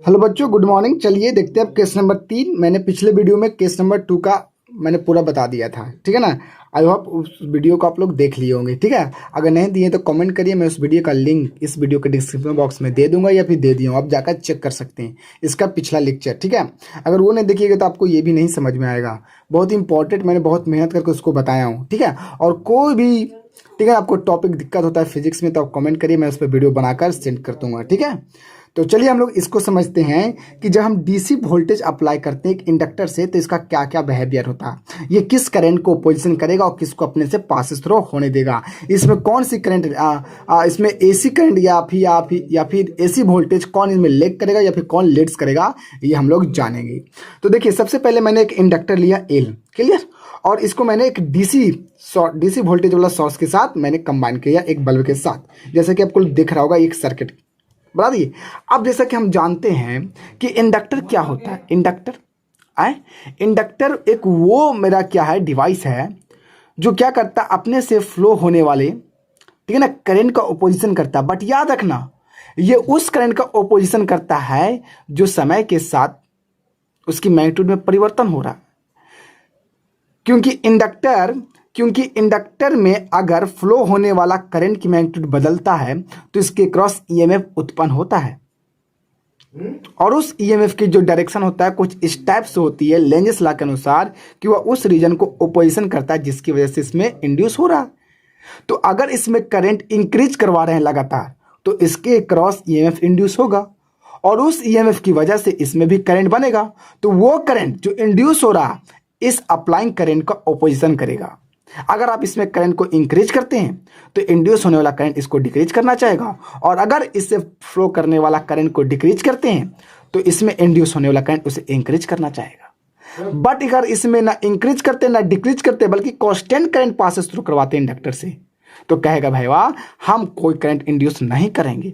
Hello बच्चों, good morning. चलिए देखते हैं अब केस नंबर 3। मैंने पिछले वीडियो में केस नंबर 2 का मैंने पूरा बता दिया था, ठीक है ना। आई होप उस वीडियो को आप लोग देख लिए होंगे, ठीक है। अगर नहीं दिए तो कमेंट करिए, मैं उस वीडियो का लिंक इस वीडियो के डिस्क्रिप्शन बॉक्स में दे दूंगा या फिर दे दिया हूँ, आप जाकर चेक कर सकते हैं इसका पिछला लेक्चर, ठीक है। अगर वो नहीं देखिएगा तो आपको ये भी नहीं समझ में आएगा। बहुत इंपॉर्टेंट, मैंने बहुत मेहनत करके उसको बताया हूँ, ठीक है। और कोई भी, ठीक है, आपको टॉपिक दिक्कत होता है फिजिक्स में तो आप कमेंट करिए, मैं उस पर वीडियो बनाकर सेंड कर दूंगा, ठीक है। तो चलिए हम लोग इसको समझते हैं कि जब हम डीसी वोल्टेज अप्लाई करते हैं एक इंडक्टर से तो इसका क्या क्या बिहेवियर होता है। ये किस करंट को पोजीशन करेगा और किसको अपने से पास थ्रू होने देगा। इसमें कौन सी करंट, इसमें एसी करंट या फिर एसी वोल्टेज कौन इसमें लेग करेगा या फिर कौन लीड्स करेगा, ये हम लोग जानेंगे। तो देखिए, सबसे पहले मैंने एक इंडक्टर लिया एल, क्लियर, और इसको मैंने एक डीसी वोल्टेज वाला सोर्स के साथ मैंने कंबाइन किया एक बल्ब के साथ, जैसे कि आपको दिख रहा होगा एक सर्किट, बता दिए। अब जैसा कि हम जानते हैं कि इंडक्टर क्या होता है। इंडक्टर एक वो मेरा क्या है, डिवाइस है जो क्या करता है, अपने से फ्लो होने वाले, ठीक है ना, करंट का ओपोजिशन करता है। बट याद रखना, ये उस करंट का ओपोजिशन करता है जो समय के साथ उसकी मैग्नीट्यूड में परिवर्तन हो रहा है। क्योंकि इंडक्टर में अगर फ्लो होने वाला करंट की मैग्नीट्यूड बदलता है तो इसके क्रॉस ईएमएफ उत्पन्न होता है, और उस ईएमएफ की जो डायरेक्शन होता है कुछ इस टाइप से होती है लेंजेस लॉ के अनुसार कि वह उस रीजन को ओपोजिशन करता है जिसकी वजह से इसमें इंड्यूस हो रहा है। तो अगर इसमें करंट इंक्रीज करवा रहे हैं लगातार तो इसके क्रॉस ईएमएफ इंड्यूस होगा, और उस ईएमएफ की वजह से इसमें भी करंट बनेगा। तो वो करंट जो इंड्यूस हो रहा इस अप्लाइंग करंट का ओपोजिशन करेगा। अगर आप इसमें करंट को इंक्रीज करते हैं तो इंड्यूस होने वाला करंट इसको डिक्रीज करना चाहेगा, और अगर इससे फ्लो करने वाला करंट को डिक्रीज करते हैं तो इसमें इंड्यूस होने वाला करंट उसे इंक्रीज करना चाहेगा। बट अगर इसमें ना इंक्रीज करते ना डिक्रीज करते बल्कि कांस्टेंट करंट पास थ्रू करवाते हैं इंडक्टर से, तो कहेगा भाई वाह, हम कोई करंट इंड्यूस नहीं करेंगे,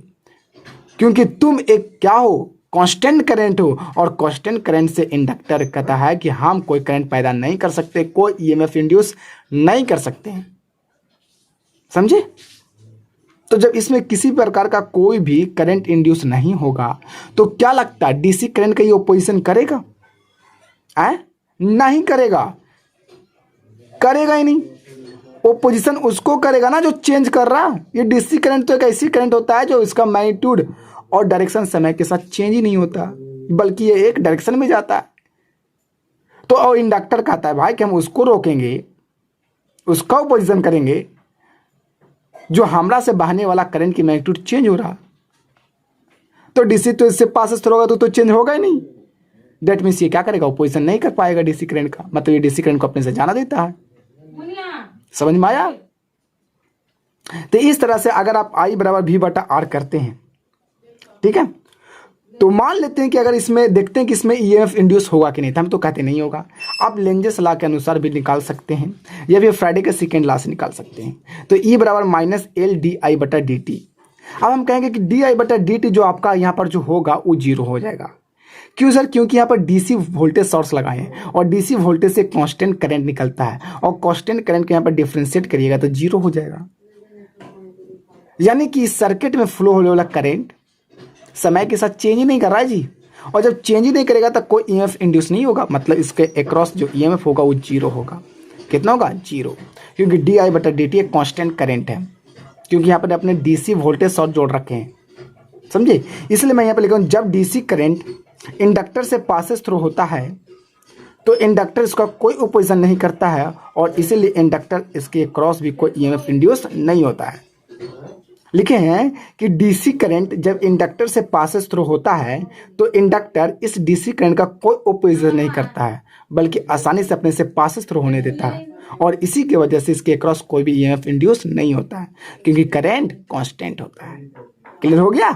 क्योंकि तुम एक क्या हो, कांस्टेंट करंट हो। और कांस्टेंट करंट से इंडक्टर कहता है कि हम कोई करंट पैदा नहीं कर सकते, कोई ईएमएफ इंड्यूस नहीं कर सकते हैं, समझे। तो जब इसमें किसी प्रकार का कोई भी करंट इंड्यूस नहीं होगा तो क्या लगता है डीसी करंट का ये ओपोजिशन करेगा? नहीं करेगा, करेगा ही नहीं। ओपोजिशन उसको करेगा ना जो चेंज कर रहा है। ये डीसी करंट तो एक ऐसी करंट होता है जो इसका मैग्नीट्यूड और डायरेक्शन समय के साथ चेंज ही नहीं होता, बल्कि ये एक डायरेक्शन में जाता है। तो और इंडक्टर कहता है भाई कि हम उसको रोकेंगे, उसका ओपोजिशन करेंगे जो हमरा से बहने वाला करंट की मैग्नीट्यूड चेंज हो रहा। तो डीसी तो इससे पास थ्रू होगा तो चेंज होगा ही नहीं। दैट मीन्स ये क्या करेगा, ओपोजिशन नहीं कर पाएगा डीसी करंट का, मतलब ये डीसी करंट को अपने से जाना देता है। समझ में आया? तो इस तरह से अगर आप I बराबर V बटा R करते हैं, ठीक है, तो मान लेते हैं कि अगर इसमें देखते हैं कि इसमें ईएमएफ इंड्यूस होगा कि नहीं, तो हम तो कहते नहीं होगा। आप लेंजेस लॉ के अनुसार भी निकाल सकते हैं या फिर फ्राइडे के सेकेंड लॉ से निकाल सकते हैं। तो E बराबर माइनस एल डी आई बटा डी टी। अब हम कहेंगे कि डी आई बटा डी टी जो आपका यहाँ पर जो होगा वो 0 हो जाएगा। क्यों सर? क्योंकि यहाँ पर डीसी वोल्टेज सोर्स लगाए हैं और डीसी वोल्टेज से कांस्टेंट करंट निकलता है, और कांस्टेंट करंट को यहाँ पर डिफरेंशिएट करिएगा तो 0 हो जाएगा। यानी कि इस सर्किट में फ्लो होने वाला करंट समय के साथ चेंज ही नहीं कर रहा है जी, और जब चेंज ही नहीं करेगा तो कोई ईएमएफ इंड्यूस नहीं होगा, मतलब इसके अक्रॉस जो ईएमएफ होगा वो 0 होगा। कितना होगा? 0, क्योंकि डी आई बटा डी टी एक कॉन्स्टेंट करेंट है, क्योंकि यहाँ पर अपने डीसी वोल्टेज सोर्स जोड़ रखे हैं, समझे। इसलिए मैं यहाँ पर लिखा हूँ जब डीसी करंट इंडक्टर से पासेस थ्रू होता है तो इंडक्टर इसका कोई ओपोजिशन नहीं करता है, और इसीलिए इंडक्टर इसके क्रॉस भी कोई ईएमएफ इंड्यूस नहीं होता है। लिखे हैं कि डीसी करंट जब इंडक्टर से पासेस थ्रू होता है तो इंडक्टर इस डीसी करंट का कोई ओपोजिशन नहीं करता है, बल्कि आसानी से अपने से पासेस थ्रू होने देता है, और इसी की वजह से इसके क्रॉस कोई भी ईएमएफ इंड्यूस नहीं होता है, क्योंकि करंट कांस्टेंट होता है। क्लियर हो गया?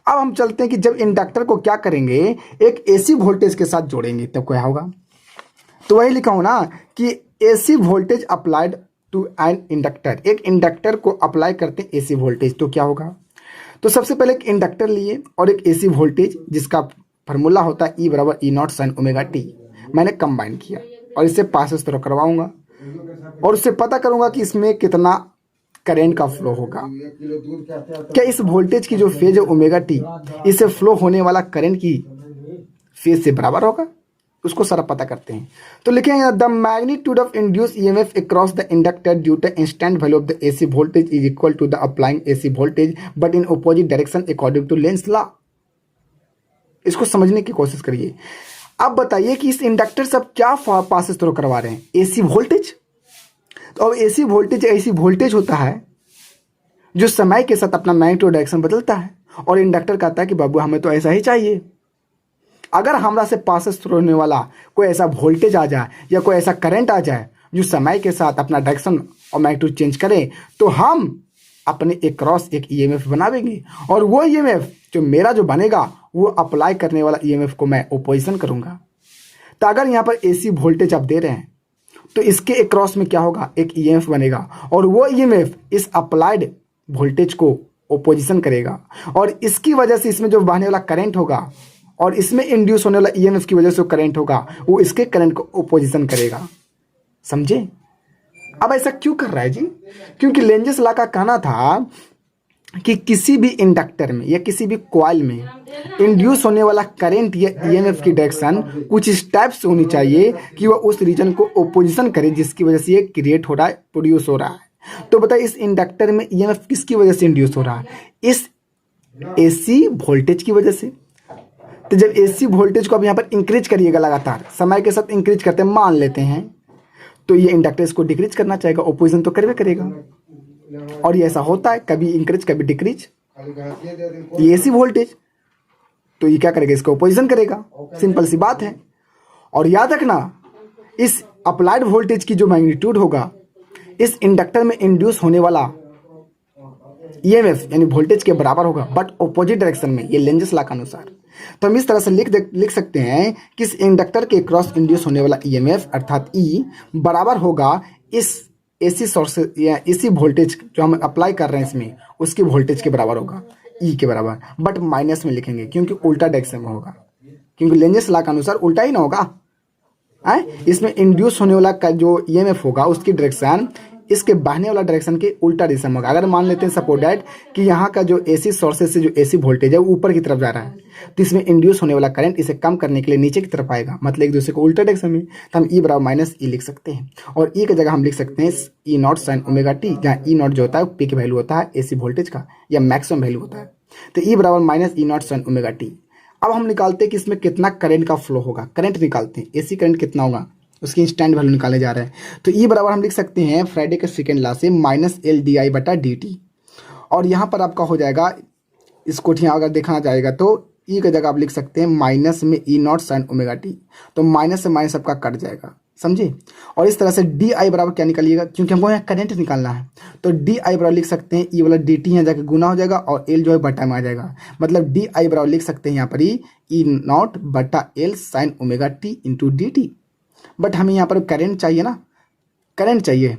अब हम चलते हैं कि जब इंडक्टर को क्या करेंगे, एक एसी वोल्टेज के साथ जोड़ेंगे तब क्या होगा। तो वही लिखा हूं ना कि AC voltage applied to an inductor. एक इंडक्टर को अप्लाई करते हैं एसी वोल्टेज तो क्या होगा। तो सबसे पहले एक इंडक्टर लिए और एक एसी वोल्टेज जिसका फार्मूला होता है E बराबर E naught sine omega T, मैंने कंबाइन किया और इससे पासेस थ्रू करवाऊंगा और उससे पता करूंगा कि इसमें कितना करंट का फ्लो होगा। क्या इस वोल्टेज की जो फेज है ओमेगा टी, इससे फ्लो होने वाला करंट की फेज से बराबर होगा? उसको सारा पता करते हैं। तो लिखेंगे the magnitude of induce EMF across the inductor due to instant value of the AC voltage is equal to the applying AC voltage but in opposite direction according to Lenz law. इसको समझने की कोशिश करिए। अब बताइए कि इस inductor से आप क्या पासेस थ्रू करवा रहे हैं? AC voltage. तो अब एसी वोल्टेज ऐसी वोल्टेज होता है जो समय के साथ अपना मैग्नीट्यूड डायरेक्शन बदलता है, और इंडक्टर कहता है कि बाबू हमें तो ऐसा ही चाहिए। अगर हमरा से पासेस थ्रू होने वाला कोई ऐसा वोल्टेज आ जाए या कोई ऐसा करंट आ जाए जो समय के साथ अपना डायरेक्शन और मैग्नीट्यूड चेंज करे, तो हम अपने अक्रॉस एक ईएमएफ बनावेंगे, और वो ईएमएफ जो मेरा जो बनेगा वो अप्लाई करने वाला ईएमएफ को मैं ओपोजिशन करूंगा। तो अगर यहाँ पर एसी वोल्टेज आप दे रहे हैं तो इसके अक्रॉस में क्या होगा? एक ईएमएफ बनेगा, और वो ईएमएफ इस अप्लाइड वोल्टेज को ओपोजिशन करेगा, और इसकी वजह से इसमें जो बहने वाला करंट होगा और इसमें इंड्यूस होने वाला ईएमएफ की वजह से जो करंट होगा वो इसके करंट को ओपोजिशन करेगा। समझे? अब ऐसा क्यों कर रहा है जी? क्योंकि लेंजेस लॉ का कहना था कि किसी भी इंडक्टर में या किसी भी कॉइल में इंड्यूस होने वाला करंट या ईएमएफ की डायरेक्शन कुछ इस टाइप से होनी चाहिए कि वह उस रीजन को ओपोजिशन करे जिसकी वजह से ये क्रिएट हो रहा है, प्रोड्यूस हो रहा है। तो बताइए इस इंडक्टर में ईएमएफ किसकी वजह से इंड्यूस हो रहा है? इस एसी वोल्टेज की वजह से। तो जब एसी वोल्टेज को आप यहाँ पर इंक्रीज करिएगा, लगातार समय के साथ इंक्रीज करते हैं, मान लेते हैं, तो ये इंडक्टर इसको डिक्रीज करना चाहेगा, ओपोजिशन तो करवे करेगा। और ये ऐसा होता है, कभी इंक्रीज कभी डिक्रीज। ये एसी वोल्टेज, तो ये क्या करेगा? इसको ओपोजिशन करेगा। सिंपल सी बात है। और याद रखना, इस अप्लाइड वोल्टेज की जो मैग्नीट्यूड होगा इस इंडक्टर में इंड्यूस होने वाला ईएमएफ यानी वोल्टेज के बराबर होगा, बट ऑपोजिट डायरेक्शन में, ये लेंजेस लॉ के अनुसार। तो हम इस तरह से लिख सकते हैं कि इस इंडक्टर के क्रॉस इंड्यूस होने वाला ईएमएफ अर्थात ई बराबर होगा इस एसी सोर्स या एसी वोल्टेज जो हम अप्लाई कर रहे हैं इसमें उसकी वोल्टेज के बराबर होगा, ई के बराबर, बट माइनस में लिखेंगे क्योंकि उल्टा डायरेक्शन में होगा, क्योंकि लेंजेस लॉ के अनुसार उल्टा ही ना होगा। इसमें इंड्यूस होने वाला का जो ईएमएफ होगा उसकी डायरेक्शन इसके बहने वाला डायरेक्शन के उल्टा दिशा में होगा। अगर मान लेते हैं सपोज दैट कि यहाँ का जो एसी सोर्सेज से जो एसी वोल्टेज है वो ऊपर की तरफ जा रहा है, तो इसमें इंड्यूस होने वाला करंट इसे कम करने के लिए नीचे की तरफ आएगा, मतलब एक दूसरे को उल्टा डायरेक्शन में। तो हम ई बराबर माइनस ई लिख सकते हैं, और ई की जगह हम लिख सकते हैं ई नॉट साइन ओमेगा टी, जहाँ ई नॉट जो होता है पी की वैल्यू होता है एसी वोल्टेज का या मैक्सिमम वैल्यू होता है। तो ई बराबर minus E not sine omega T. अब हम निकालते हैं कि इसमें कितना करंट का फ्लो होगा। करंट निकालते हैं, एसी करंट कितना होगा उसकी इंस्टेंट वैल्यू निकाले जा रहे हैं। तो ई बराबर हम लिख सकते हैं फ्राइडे के सेकेंड लॉ से माइनस एल डी आई बटा डी टी, और यहाँ पर आपका हो जाएगा, इसको यहाँ अगर देखना जाएगा तो ई की जगह आप लिख सकते हैं माइनस में ई नॉट साइन ओमेगा टी, तो माइनस से माइनस आपका कट जाएगा, समझे। और इस तरह से डी आई बराबर क्या निकालिएगा, क्योंकि हमको यहाँ करंट निकालना है, तो डी आई बराबर लिख सकते हैं ई वाला डी टी यहाँ जाकर गुना हो जाएगा और एल जो है बटा में आ जाएगा, मतलब डी आई बराबर लिख सकते हैं यहाँ पर ई नॉट बटा L sine omega T into D T. But हमें यहाँ पर करंट चाहिए ना, करंट चाहिए,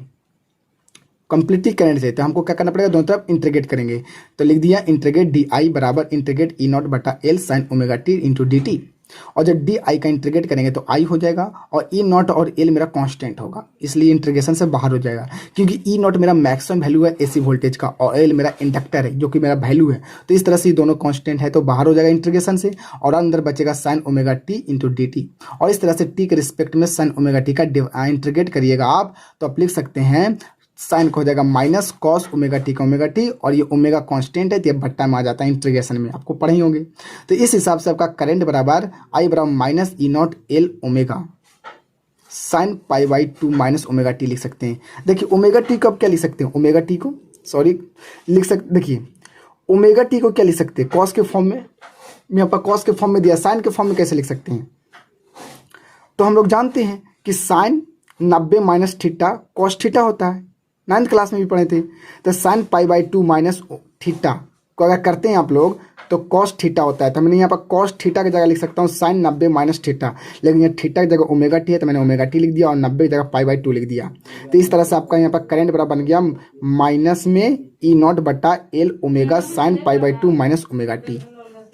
कंप्लीटली करंट चाहिए, तो हमको क्या करना पड़ेगा, दोनों तरफ इंटीग्रेट करेंगे। तो लिख दिया इंटीग्रेट डी आई बराबर इंटीग्रेट ई नॉट बटा L sine omega T into D T, और जब डी आई का इंटीग्रेट करेंगे तो आई हो जाएगा, और ई नॉट और एल मेरा कांस्टेंट होगा, इसलिए इंटीग्रेशन से बाहर हो जाएगा, क्योंकि ई नॉट मेरा मैक्सिमम वैल्यू है एसी वोल्टेज का और एल मेरा इंडक्टर है जो कि मेरा वैल्यू है। तो इस तरह से ये दोनों कांस्टेंट है तो बाहर हो जाएगा इंटीग्रेशन से, और अंदर बचेगा sign omega T into D T. और इस तरह से टी के रिस्पेक्ट में साइन ओमेगा टी का इंटीग्रेट करिएगा आप, तो आप लिख सकते हैं साइन को हो जाएगा माइनस कॉस ओमेगा टी का ओमेगा टी, और ये ओमेगा कांस्टेंट है तो ये भट्टा में आ जाता है इंटीग्रेशन में, आपको पढ़े ही होंगे। तो इस हिसाब से आपका करंट बराबर आई बराबर minus E naught L omega sign pi by two minus omega T लिख सकते हैं। देखिए ओमेगा टी को आप क्या लिख सकते हैं, ओमेगा टी को लिख सकते, देखिए ओमेगा टी को क्या लिख सकते हैं, कॉस के फॉर्म में, यहाँ पर कॉस के फॉर्म में दिया, साइन के फॉर्म में कैसे लिख सकते हैं। तो हम लोग जानते हैं कि sine 90 minus theta cos theta होता है, 9th क्लास में भी पढ़े थे। तो sine pi by two minus theta को अगर करते हैं आप लोग तो कॉस थीटा होता है, तो मैंने यहाँ पर कॉस थीटा की जगह लिख सकता हूँ साइन 90 माइनस थीटा, लेकिन यहाँ थीटा की जगह ओमेगा टी है तो मैंने ओमेगा टी लिख दिया और 90 की जगह पाई बाई टू लिख दिया। तो इस तरह से आपका यहाँ पर करंट बराबर बन गया माइनस में ई नॉट बटा L omega sign pi by two minus omega T.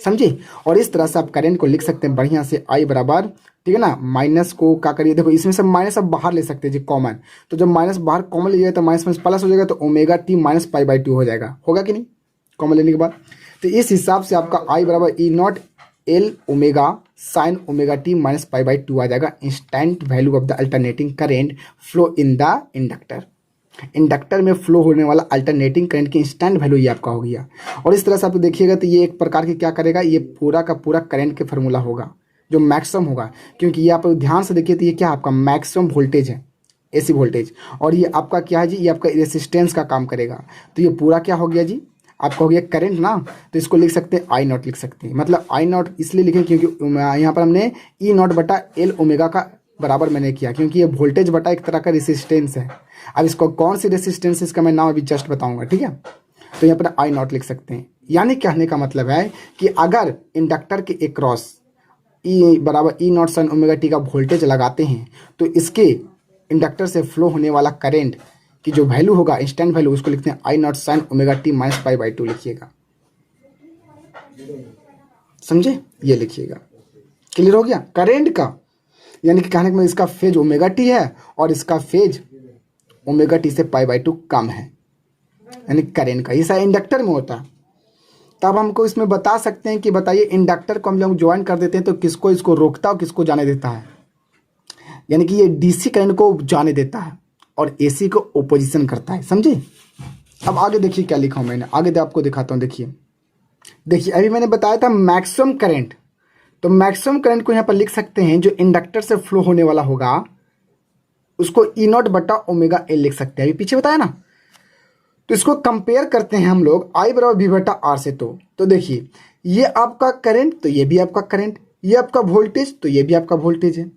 समझे। और इस तरह से आप करंट को लिख सकते हैं बढ़िया से, आई बराबर, ठीक है ना, माइनस को क्या करिए, देखो इसमें से माइनस आप बाहर ले सकते हैं जी कॉमन, तो जब माइनस बाहर कॉमन लीजिएगा तो माइनस माइनस प्लस हो जाएगा, तो omega t minus pi by 2 हो जाएगा, होगा कि नहीं कॉमन लेने के बाद। तो इस हिसाब से आपका आई बराबर E naught L omega sine omega t minus pi by 2 आ जाएगा, instant value of the alternating current flow in the inductor. Inductor में फ्लो होने वाला अल्टरनेटिंग करंट की इंस्टेंट वैल्यू ये आपका हो गया। और इस तरह से आप देखिएगा तो ये एक प्रकार की क्या करेगा, ये पूरा का पूरा करंट के फार्मूला होगा जो मैक्सिमम होगा, क्योंकि ये आप ध्यान से देखिए तो ये क्या आपका मैक्सिमम वोल्टेज है, एसी वोल्टेज, और ये आपका क्या है जी, ये आपका रेसिस्टेंस का काम करेगा। तो ये पूरा क्या हो गया जी, आपका हो गया करंट ना, तो इसको लिख सकते हैं आई नॉट लिख सकते हैं। मतलब आई नॉट इसलिए लिखें क्योंकि यहाँ पर हमने ई नॉट बटा एल ओमेगा का बराबर मैंने किया, क्योंकि ये वोल्टेज बटा एक तरह का रेसिस्टेंस है। अब इसको कौन सी रेसिस्टेंस इसका मैं नाम अभी जस्ट बताऊंगा, ठीक है। तो यहाँ पर आई नॉट लिख सकते हैं, यानी कहने का मतलब है कि अगर इंडक्टर के अक्रॉस ई बराबर E not sine omega T का वोल्टेज लगाते हैं तो इसके इंडक्टर से फ्लो होने वाला करंट की जो वैल्यू होगा, इंस्टेंट वैल्यू, उसको लिखते हैं I naught sine omega t minus pi by 2 लिखिएगा, समझे, ये लिखिएगा। क्लियर हो गया करंट का, यानी कि कहने का मतलब इसका फेज ओमेगा टी है और इसका फेज ओमेगा टी से पाई बाई 2 कम है, यानी करंट का। ये सारा इंडक्टर में होता है। तब हमको इसमें बता सकते हैं कि बताइए इंडक्टर को हम लोग ज्वाइन कर देते हैं तो किसको इसको रोकता है और किसको जाने देता है, यानी कि ये डीसी करंट को जाने देता है और एसी को ओपोजिशन करता है, समझे। अब आगे देखिए क्या लिखा हूं मैंने, आगे आपको दिखाता हूं। देखिए अभी मैंने बताया था मैक्सिमम करंट, तो मैक्सिमम करंट को यहाँ पर लिख सकते हैं जो इंडक्टर से फ्लो होने वाला होगा उसको ई नॉट बटा ओमेगा एल लिख सकते हैं, अभी पीछे बताया ना। तो इसको कंपेयर करते हैं हम लोग आई बराबर वी बटा आर से। तो देखिए ये आपका करंट, तो ये भी आपका करंट, ये आपका वोल्टेज, तो ये भी आपका वोल्टेज है।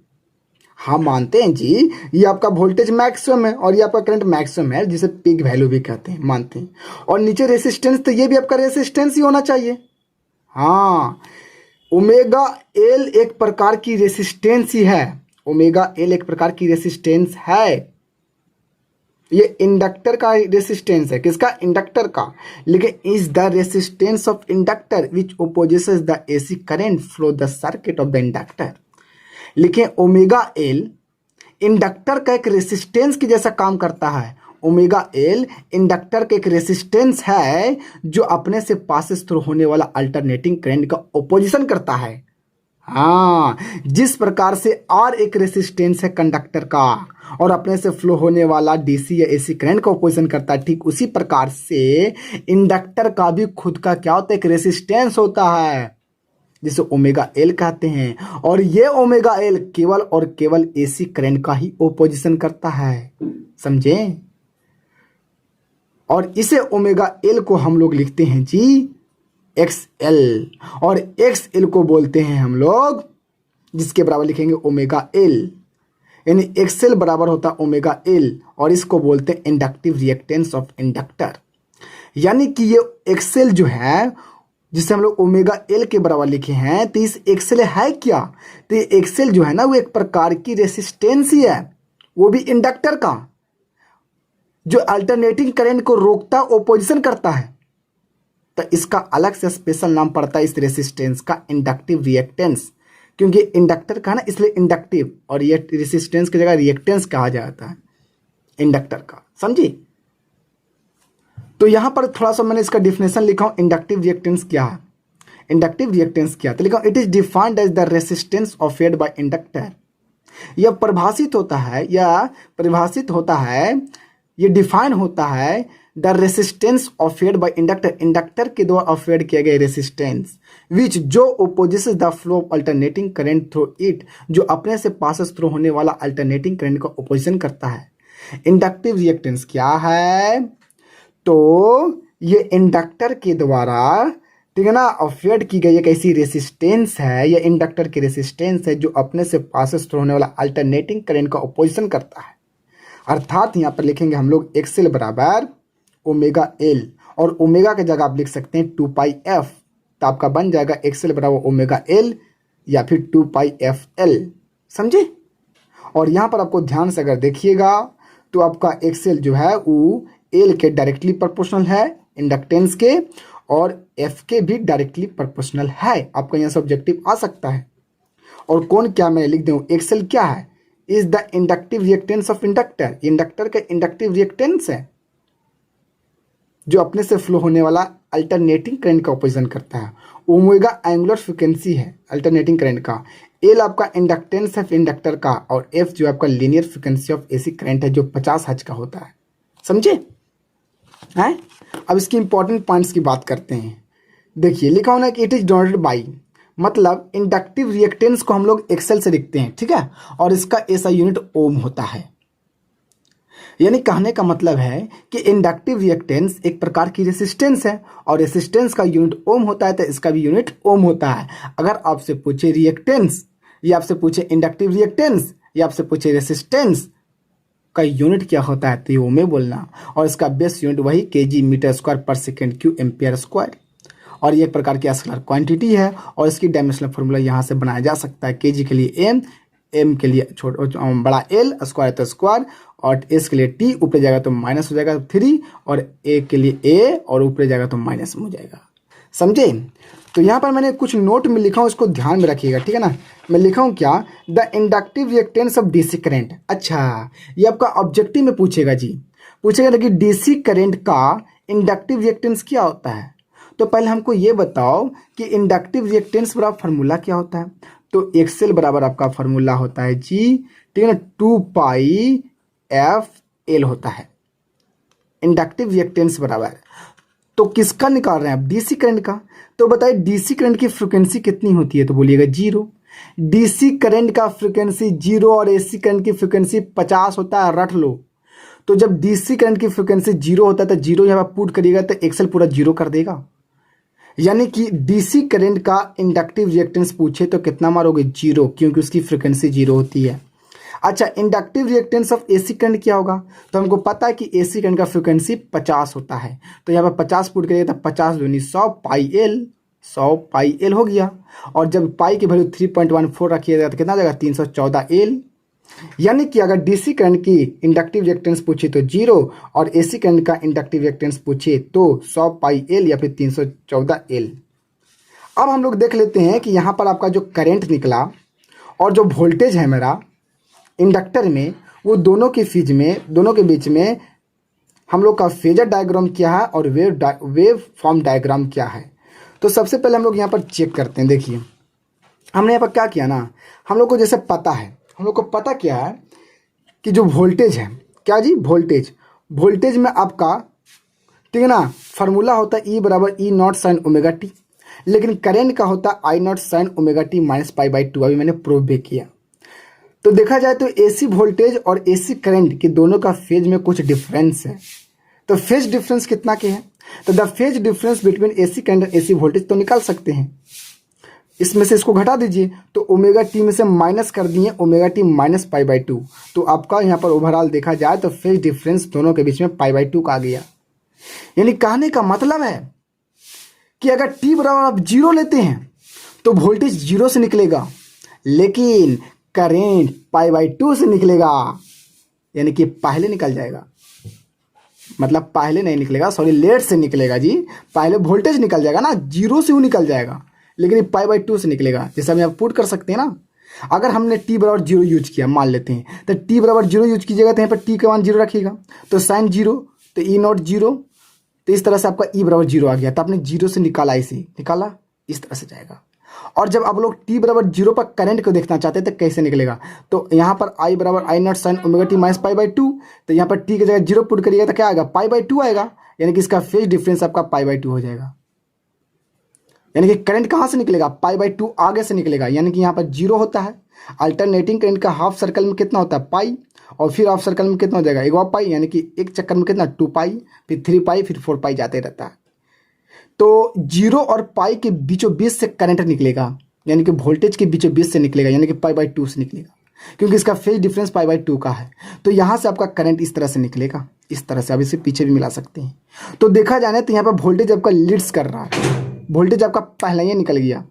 हम मानते हैं जी ये आपका वोल्टेज मैक्सिमम है और ये आपका करंट मैक्सिमम है, जिसे पीक वैल्यू भी कहते हैं, मानते हैं। और नीचे रेसिस्टेंस, तो ये भी आपका रेसिस्टेंस ही होना चाहिए। हाँ, ओमेगा एल एक प्रकार की रेसिस्टेंस ही है, ओमेगा एल एक प्रकार की रेसिस्टेंस है। ये इंडक्टर का रेसिस्टेंस है, किसका, इंडक्टर का। लेकिन is the resistance of inductor which opposes the AC current flow the circuit of the inductor. लिखें ओमेगा एल इंडक्टर का एक रेसिस्टेंस की जैसा काम करता है। ओमेगा एल इंडक्टर का एक रेसिस्टेंस है जो अपने से पासेस थ्रू होने वाला अल्टरनेटिंग करंट का ओपोजिशन करता है। हाँ, जिस प्रकार से आर एक रेसिस्टेंस है कंडक्टर का और अपने से फ्लो होने वाला डीसी या एसी करंट का ओपोजिशन करता है, ठीक उसी प्रकार से इंडक्टर का भी खुद का क्या होता है, एक रेसिस्टेंस होता है जिसे ओमेगा एल कहते हैं। और ये ओमेगा एल केवल और केवल एसी करंट का ही ओपोजिशन करता है, समझे। और इसे ओमेगा एल को हम लोग लिखते हैं जी एक्स एल, और एक्स एल को बोलते हैं हम लोग, जिसके बराबर लिखेंगे ओमेगा एल, यानी एक्स एल बराबर होता है ओमेगा एल, और इसको बोलते हैं इंडक्टिव रिएक्टेंस ऑफ इंडक्टर। यानी कि ये एक्स एल जो है जिसे हम लोग ओमेगा एल के बराबर लिखे हैं, तो इस एक्सेल है क्या, तो ये एक्सेल जो है ना वो एक प्रकार की रेसिस्टेंस ही है, वो भी इंडक्टर का, जो अल्टरनेटिंग करंट को रोकता, ओपोजिशन करता है। तो इसका अलग से स्पेशल नाम पड़ता है इस रेसिस्टेंस का, इंडक्टिव रिएक्टेंस, क्योंकि इंडक्टर का ना इसलिए इंडक्टिव, और ये रेसिस्टेंस की जगह रिएक्टेंस कहा जाता है इंडक्टर का, समझी। तो यहां पर थोड़ा सा मैंने इसका डिफिनेशन लिखा हूं, इंडक्टिव रिएक्टेंस क्या है। इंडक्टिव रिएक्टेंस क्या, तो लिखा it is defined as the resistance offered by inductor. यह परिभाषित होता है, ये डिफाइन होता है the resistance offered by inductor, inductor के द्वारा ऑफर्ड किया गया रेसिस्टेंस, विच जो opposes the flow of alternating current through it, जो अपने से पासेस थ्रू होने वाला अल्टरनेटिंग करंट का ओपोजिशन करता है। इंडक्टिव रिएक्टेंस क्या है, तो ये इंडक्टर के द्वारा, ठीक है ना, ऑफर्ड की गई एक ऐसी रेसिस्टेंस है, ये इंडक्टर की रेसिस्टेंस है जो अपने से पासेस थ्रू होने वाला अल्टरनेटिंग करंट का ओपोजिशन करता है। अर्थात यहाँ पर लिखेंगे हम लोग एक्सएल बराबर ओमेगा एल, और ओमेगा की जगह आप लिख सकते हैं 2 पाई एफ, तो आपका बन जाएगा एक्सएल बराबर ओमेगा एल या फिर 2 पाई एफ एल, समझे। और यहाँ पर आपको ध्यान से अगर देखिएगा तो आपका एक्सएल जो है वो एल के डायरेक्टली प्रोपोर्शनल है इंडक्टेंस के, और एफ के भी डायरेक्टली प्रोपोर्शनल है। आपका यहाँ से ऑब्जेक्टिव आ सकता है। और कौन क्या मैं लिख दूँ, एक्सएल क्या है, is the inductive reactance of inductor. Inductor का इंडक्टिव रिएक्टेंस है जो अपने से फ्लो होने वाला अल्टरनेटिंग करंट का ऑपोजिशन करता है। ओमेगा एंगुलर फ्रिक्वेंसी है अल्टरनेटिंग करंट का। एल आपका इंडक्टेंस है इंडक्टर का, और एफ जो आपका linear frequency of AC current है जो 50 हर्ट्ज का होता है। समझे हैं? अब इसकी इंपॉर्टेंट पॉइंट्स की बात करते हैं। देखिए लिखा होना कि इट इज डिनोटेड बाई, मतलब इंडक्टिव रिएक्टेंस को हम लोग एक्सेल से लिखते हैं, ठीक है, और इसका ऐसा यूनिट ओम होता है। यानी कहने का मतलब है कि इंडक्टिव रिएक्टेंस एक प्रकार की रेसिस्टेंस है, और रेसिस्टेंस का यूनिट ओम होता है, तो इसका भी यूनिट ओम होता है। अगर आपसे पूछे रिएक्टेंस, या आपसे पूछे इंडक्टिव रिएक्टेंस, या आपसे पूछे रेसिस्टेंस का यूनिट क्या होता है, तो ये ओम में बोलना, और इसका बेस यूनिट वही केजी मीटर स्क्वायर पर सेकेंड क्यू एम्पियर स्क्वायर। और ये एक प्रकार की स्केलर क्वांटिटी है, और इसकी डायमेंशनल फॉर्मूला यहाँ से बनाया जा सकता है। केजी के लिए एम, एम के लिए बड़ा एल, स्क्वायर तो स्क्वायर, और एस के लिए टी, ऊपर जाएगा तो माइनस हो जाएगा 3, और ए के लिए ए, और ऊपर जाएगा तो माइनस में हो जाएगा। समझे? तो यहाँ पर मैंने कुछ नोट में लिखा हूँ, इसको ध्यान में रखिएगा, ठीक है ना। मैं लिखा हूँ क्या, the inductive reactance of DC current. अच्छा, ये आपका ऑब्जेक्टिव में पूछेगा जी, पूछेगा कि डीसी करंट का इंडक्टिव रिएक्टेंस क्या होता है। तो पहले हमको ये बताओ कि इंडक्टिव रिएक्टेंस बराबर फार्मूला क्या होता है। तो एक्सेल बराबर आपका फार्मूला होता है जी, ठीक है ना, 2 पाई एफ एल होता है इंडक्टिव रिएक्टेंस बराबर। तो किसका निकाल रहे हैं आप, डीसी करंट का। तो बताइए डीसी करंट की फ्रीक्वेंसी कितनी होती है, तो बोलिएगा 0। डीसी करंट का फ्रीक्वेंसी 0 और एसी करंट की फ्रीक्वेंसी 50 होता है, रट लो। तो जब डीसी करंट की फ्रीक्वेंसी 0 होता है तो 0 यहाँ पर पुट करिएगा तो एक्सेल पूरा 0 कर देगा। यानी कि डीसी करंट का इंडक्टिव रिएक्टेंस पूछे तो कितना मारोगे, 0, क्योंकि उसकी फ्रीक्वेंसी 0 होती है। अच्छा, inductive reactance of AC current क्या होगा, तो हमको पता है कि एसी करंट का फ्रीक्वेंसी 50 होता है, तो यहाँ पर 50 पुट करिएगा तो 50 दूनी 100 पाई एल, 100 पाई एल हो गया। और जब पाई की वैल्यू 3.14 रखिएगा तो कितना आ जाएगा, 314 एल। यानी कि अगर डीसी करंट की इंडक्टिव रिएक्टेंस पूछे तो 0, और एसी करंट का इंडक्टिव रिएक्टेंस पूछे तो 100 पाई एल या फिर 314 एल। अब हम लोग देख लेते हैं कि यहाँ पर आपका जो करंट निकला और जो वोल्टेज है मेरा इंडक्टर में, वो दोनों के बीच में हम लोग का फेजर डायग्राम क्या है और वेव फॉर्म डायग्राम क्या है। तो सबसे पहले हम लोग यहाँ पर चेक करते हैं। देखिए हमने यहाँ पर क्या किया ना, हम लोग को जैसे पता है, हम लोग को पता क्या है कि जो वोल्टेज है, क्या जी, वोल्टेज में आपका, ठीक है ना, फार्मूला होता है E बराबर E naught sine omega t, लेकिन करंट का होता है I naught sine omega t minus pi by 2। अभी मैंने प्रूव भी किया। तो देखा जाए तो एसी वोल्टेज और एसी करंट के दोनों का फेज में कुछ डिफरेंस है। तो फेज डिफरेंस कितना के है, तो the phase difference between AC current और एसी वोल्टेज तो निकाल सकते हैं। इसमें से इसको घटा दीजिए तो ओमेगा टी में से माइनस कर दिए omega t minus pi by 2। तो आपका यहाँ पर ओवरऑल देखा जाए तो फेज डिफरेंस दोनों के बीच में पाई बाई 2 का आ गया। यानी कहने का मतलब है कि अगर टी बराबर आप 0 लेते हैं तो वोल्टेज 0 से निकलेगा, लेकिन करेंट पाई बाई 2 से निकलेगा, यानी कि पहले निकल जाएगा। मतलब पहले नहीं निकलेगा, सॉरी, लेट से निकलेगा जी। पहले वोल्टेज निकल जाएगा ना, 0 से वो निकल जाएगा, लेकिन पाई बाई 2 से निकलेगा। जैसे हम यहाँ पुट कर सकते हैं ना, अगर हमने टी बराबर 0 यूज किया, मान लेते हैं, तो टी बराबर 0 यूज कीजिएगा तो यहाँ पर टी का मान 0 रखिएगा, तो साइन 0, तो ई नॉट 0, तो इस तरह से आपका ई बराबर 0 आ गया। तो आपने 0 से निकाला, इसे निकाला, इस तरह से जाएगा। और जब आप लोग टी बराबर 0 पर करंट को देखना चाहते हैं तो कैसे निकलेगा, तो यहाँ पर आई बराबर I naught sine omega t minus pi by 2, तो यहाँ पर टी की जगह 0 पुट करिएगा तो क्या आएगा, पाई बाई 2 आएगा। यानी कि इसका फेज डिफरेंस आपका पाई बाई 2 हो जाएगा। यानी कि करंट कहाँ से निकलेगा, पाई बाई 2 आगे से निकलेगा। यानी कि यहाँ पर 0 होता है, अल्टरनेटिंग करंट का हाफ सर्कल में कितना होता है, पाई, और फिर हाफ सर्कल में कितना हो जाएगा, 1 पाई, यानी कि एक चक्कर में कितना, 2 पाई, फिर 3 पाई, फिर 4 पाई जाते रहता है। तो 0 और पाई के बीचों बीच से करंट निकलेगा, यानी कि वोल्टेज के बीचों बीच से निकलेगा, यानी कि पाई बाई 2 से निकलेगा, क्योंकि इसका फेज डिफरेंस पाई बाई 2 का है। तो यहाँ से आपका करंट इस तरह से निकलेगा, इस तरह से। अब इसे पीछे भी मिला सकते हैं। तो देखा जाए तो यहाँ पर वोल्टेज आपका लीड्स कर रहा है, वोल्टेज आपका पहले ही निकल गया,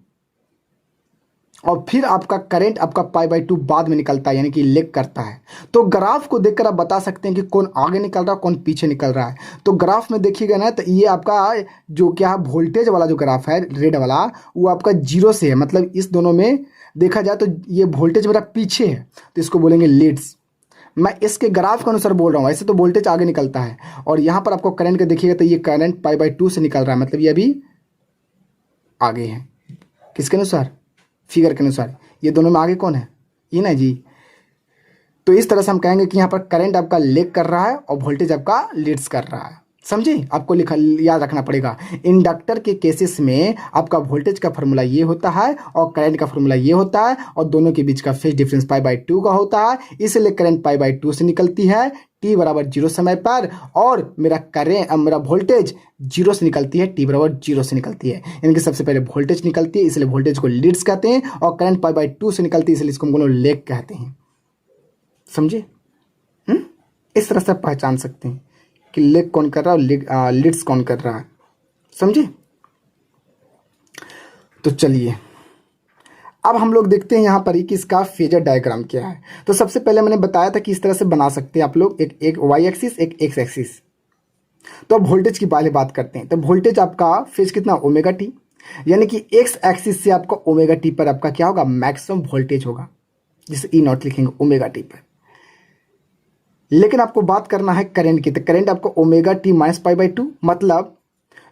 और फिर आपका करंट आपका π/2 बाद में निकलता है, यानी कि लेग करता है। तो ग्राफ को देखकर आप बता सकते हैं कि कौन आगे निकल रहा है, कौन पीछे निकल रहा है। तो ग्राफ में देखिएगा ना, तो ये आपका जो क्या वोल्टेज वाला जो ग्राफ है रेड वाला, वो आपका 0 से है, मतलब इस दोनों में देखा जाए तो ये वोल्टेज मेरा पीछे है, तो इसको बोलेंगे लीड्स। मैं इसके ग्राफ के अनुसार बोल रहा हूँ, ऐसे तो वोल्टेज आगे निकलता है। और यहाँ पर आपको करंट का देखिएगा तो ये करंट π/2 से निकल रहा है, मतलब ये अभी आगे है। किसके अनुसार? फिगर के अनुसार। ये दोनों में आगे कौन है? ये ना जी। तो इस तरह से हम कहेंगे कि यहाँ पर करंट आपका लेग कर रहा है और वोल्टेज आपका लीड्स कर रहा है। समझे? आपको याद रखना पड़ेगा। इंडक्टर के केसेस में आपका वोल्टेज का फॉर्मूला ये होता है और करंट का फॉर्मूला ये होता है, और दोनों के बीच का फेज डिफरेंस π/2 का होता है, इसलिए करंट π/2 से निकलती है t बराबर 0 समय पर, और मेरा वोल्टेज 0 से निकलती है, t बराबर 0 से निकलती है। यानी कि सबसे पहले वोल्टेज निकलती है, इसलिए वोल्टेज को लीड्स कहते हैं, और करंट π/2 से निकलती है, इसलिए इसको हम लेग कहते हैं। समझे? इस तरह से आप पहचान सकते हैं कि लेग कौन कर रहा है और लीड्स कौन कर रहा है। समझे? तो चलिए अब हम लोग देखते हैं यहाँ पर ही कि इसका फेजर डायग्राम क्या है। तो सबसे पहले मैंने बताया था कि इस तरह से बना सकते हैं आप लोग, एक वाई एक्सिस, एक एक्स एक्सिस। तो अब वोल्टेज की पहले बात करते हैं। तो वोल्टेज आपका फेज कितना? ओमेगा टी, यानी कि एक्स एक्सिस से आपका ओमेगा टी पर आपका क्या होगा? मैक्सिमम वोल्टेज होगा, जिसे ई नॉट लिखेंगे ओमेगा टी पर। लेकिन आपको बात करना है करंट की। तो करंट आपको ओमेगा टी माइनस π/2, मतलब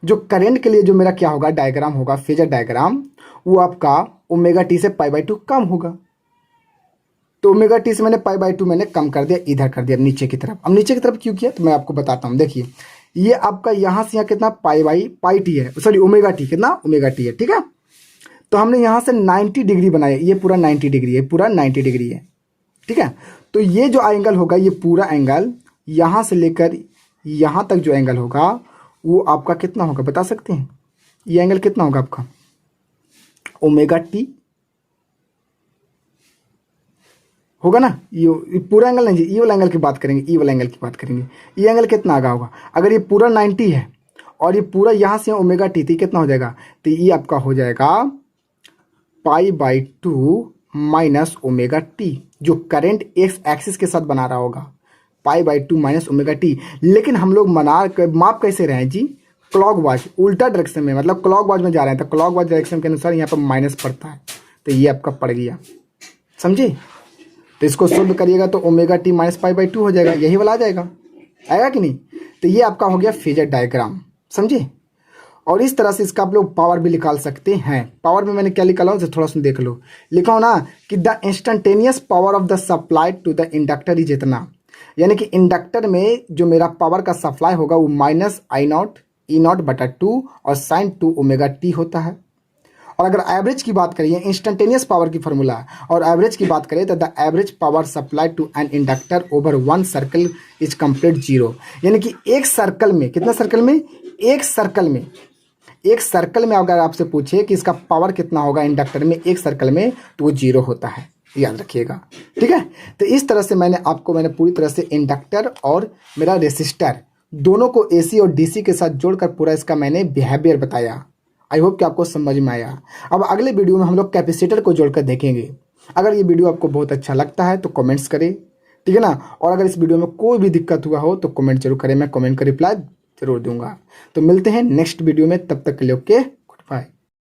जो करंट के लिए जो मेरा क्या होगा डायग्राम होगा, फेजर डायग्राम, वो आपका ओमेगा टी से π/2 कम होगा। तो ओमेगा टी से मैंने π/2 मैंने कम कर दिया, इधर कर दिया नीचे की तरफ। अब नीचे की तरफ क्यों किया तो मैं आपको बताता हूँ। देखिए ये आपका यहाँ से यहाँ कितना π/टी है, सॉरी ओमेगा टी, कितना ओमेगा टी है, ठीक है। तो हमने यहाँ से 90 डिग्री बनाया, ये पूरा 90 डिग्री है, पूरा 90 डिग्री है, ठीक है। तो ये जो एंगल होगा, ये पूरा एंगल यहाँ से लेकर यहाँ तक जो एंगल होगा वो आपका कितना होगा बता सकते हैं? ये एंगल कितना होगा आपका? ओमेगा टी होगा ना। ये पूरा एंगल नहीं जी, ये वाला एंगल की बात करेंगे, ये वाला एंगल की बात करेंगे। ये एंगल कितना आगा होगा? अगर ये पूरा 90 है और ये पूरा यहाँ से ओमेगा टी थी, कितना हो जाएगा? तो ये आपका हो जाएगा π/2 माइनस ओमेगा टी, जो करंट एक्स एक्सिस के साथ बना रहा होगा, π/2 माइनस ओमेगा टी। लेकिन हम लोग माप कैसे रहे हैं जी? क्लॉकवाइज, उल्टा डायरेक्शन में, मतलब क्लॉकवाइज में जा रहे हैं, तो क्लॉकवाइज डायरेक्शन के अनुसार यहाँ पर माइनस पड़ता है, तो ये आपका पड़ गया। समझे? तो इसको सोल्व करिएगा तो ओमेगा टी माइनस π/2 हो जाएगा, यही वाला आ जाएगा, आएगा कि नहीं? तो ये आपका हो गया फेजर डायग्राम। समझे? और इस तरह से इसका आप लोग पावर भी निकाल सकते हैं। पावर में मैंने क्या निकाला हो थोड़ा सा देख लो। लिखा हो ना कि the instantaneous power of the supply to the inductor is इतना, यानी कि इंडक्टर में जो मेरा पावर का सप्लाई होगा वो माइनस I0 और साइन 2 ओमेगा टी होता है। और अगर एवरेज की बात करिए, इंस्टेंटेनियस पावर की फॉर्मूला, और एवरेज की बात करें तो the average power supply to an inductor over one circle is complete 0, यानी कि एक सर्कल में, कितना सर्कल में? एक सर्कल में अगर आपसे पूछे कि इसका पावर कितना होगा इंडक्टर में एक सर्कल में, तो वो 0 होता है, याद रखिएगा, ठीक है। तो इस तरह से मैंने पूरी तरह से इंडक्टर और मेरा रेसिस्टर दोनों को एसी और डीसी के साथ जोड़कर पूरा इसका मैंने बिहेवियर बताया। आई होप कि आपको समझ में आया। अब अगले वीडियो में हम लोग कैपेसिटर को जोड़कर देखेंगे। अगर ये वीडियो आपको बहुत अच्छा लगता है तो कमेंट्स करें, ठीक है ना। और अगर इस वीडियो में कोई भी दिक्कत हुआ हो तो कमेंट जरूर करें, मैं कमेंट का रिप्लाई जरूर दूंगा। तो मिलते हैं नेक्स्ट वीडियो में, तब तक के लिए ओके।